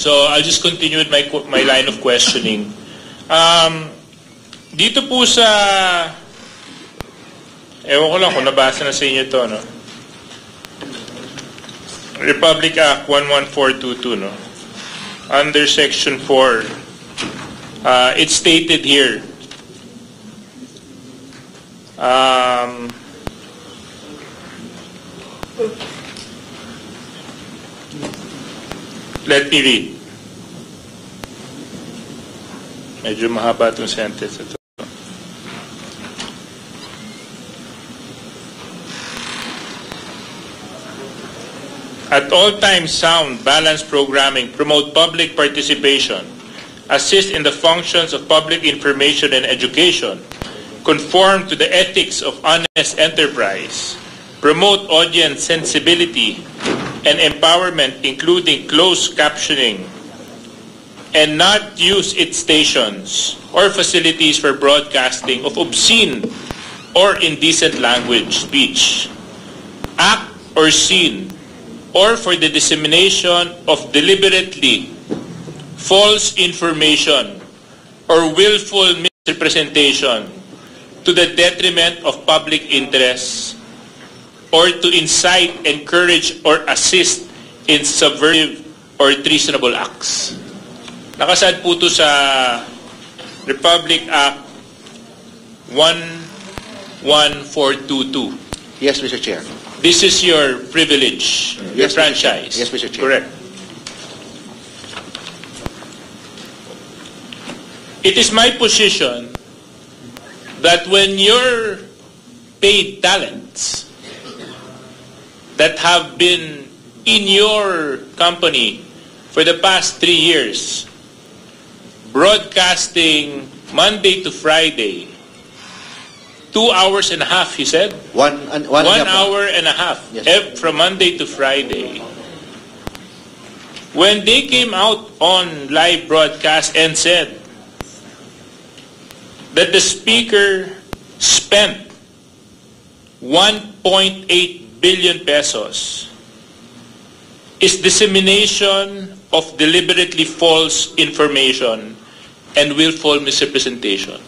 So I'll just continue with my line of questioning. Dito po sa, ewan ko lang kung nabasa na sa inyo to, no? Republic Act 11422, no? Under Section 4, it's stated here, let me read. Medyo mahaba itong sentence ito. At all times, sound, balanced programming, promote public participation, assist in the functions of public information and education, conform to the ethics of honest enterprise, promote audience sensibility and empowerment, including closed captioning, and not use its stations or facilities for broadcasting of obscene or indecent language, speech, act or scene, or for the dissemination of deliberately false information or willful misrepresentation to the detriment of public interests, or to incite, encourage, or assist in subversive or treasonable acts. Nakasad po ito sa Republic Act 11422. Yes, Mr. Chair. This is your privilege, your Yes, franchise. Yes, Mr. Chair. Correct. It is my position that when your paid talents that have been in your company for the past 3 years, broadcasting Monday to Friday, 2 hours and a half, he said? One hour and a half, Yes. from Monday to Friday. When they came out on live broadcast and said that the speaker spent 1.8 billion pesos is dissemination of deliberately false information and willful misrepresentation.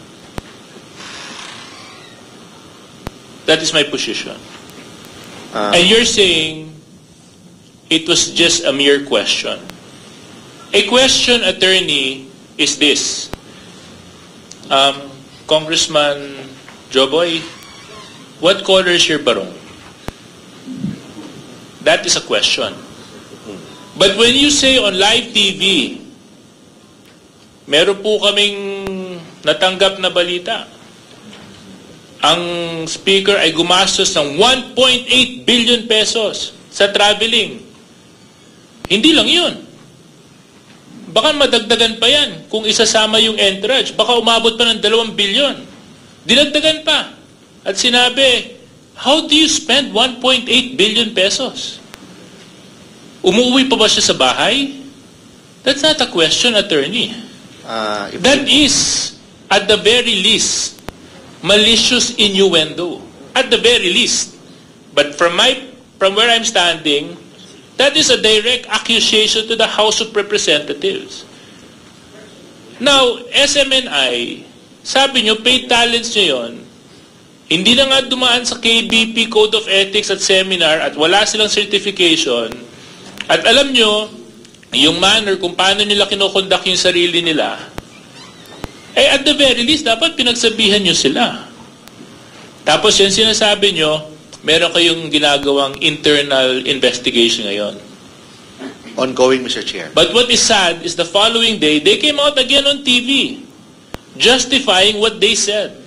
That is my position. And you're saying it was just a mere question. A question, attorney, is this. Congressman Joboy, what color is your barong? That is a question. But when you say on live TV, meron po kaming natanggap na balita. Ang speaker ay gumastos ng 1.8 billion pesos sa traveling. Hindi lang yun. Baka madagdagan pa yan kung isasama yung entourage. Baka umabot pa ng 2 billion. Dinagdagan pa. At sinabi, how do you spend 1.8 billion pesos? Umuwi pa ba siya sa bahay? That's not a question, attorney. That is, at the very least, malicious innuendo, at the very least. But from where I'm standing, that is a direct accusation to the House of Representatives. Now, SMNI, sabi nyo, paid talents nyo yun, hindi na nga dumaan sa KBP Code of Ethics at Seminar at wala silang certification. At alam nyo, yung manner kung paano nila kinokonduct yung sarili nila, eh at the very least, dapat pinagsabihan nyo sila. Tapos yan sinasabi nyo, meron kayong ginagawang internal investigation ngayon. Ongoing, Mr. Chair. But what is sad is the following day, they came out again on TV, justifying what they said.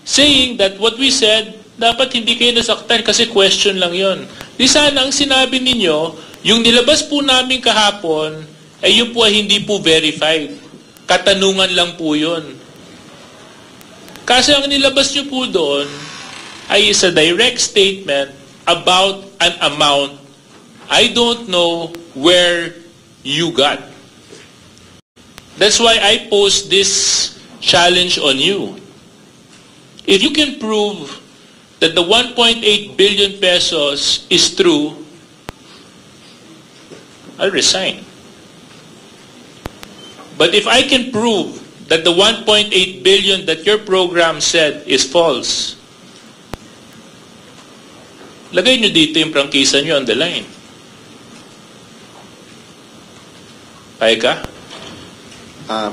Saying that what we said, dapat hindi kayo nasaktan kasi question lang yon. Di sana ang sinabi ninyo, yung nilabas po namin kahapon, ay yun po ay hindi po verified. Katanungan lang po yun. Kasi ang nilabas nyo po doon ay is a direct statement about an amount I don't know where you got. That's why I pose this challenge on you. If you can prove that the 1.8 billion pesos is true, I'll resign. But if I can prove that the 1.8 billion that your program said is false, lagay nyo dito yung prangkisa nyo on the line. Payag ka?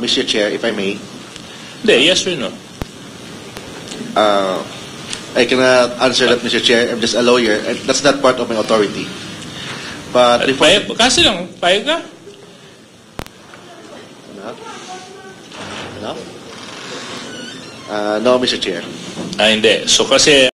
Mr. Chair, if I may, Hindi, yes or no? I cannot answer that, Mr. Chair. I'm just a lawyer, and that's not part of my authority. But if I... Kasi lang, payag ka? No? No, Mr. Chair. Hindi. So kasi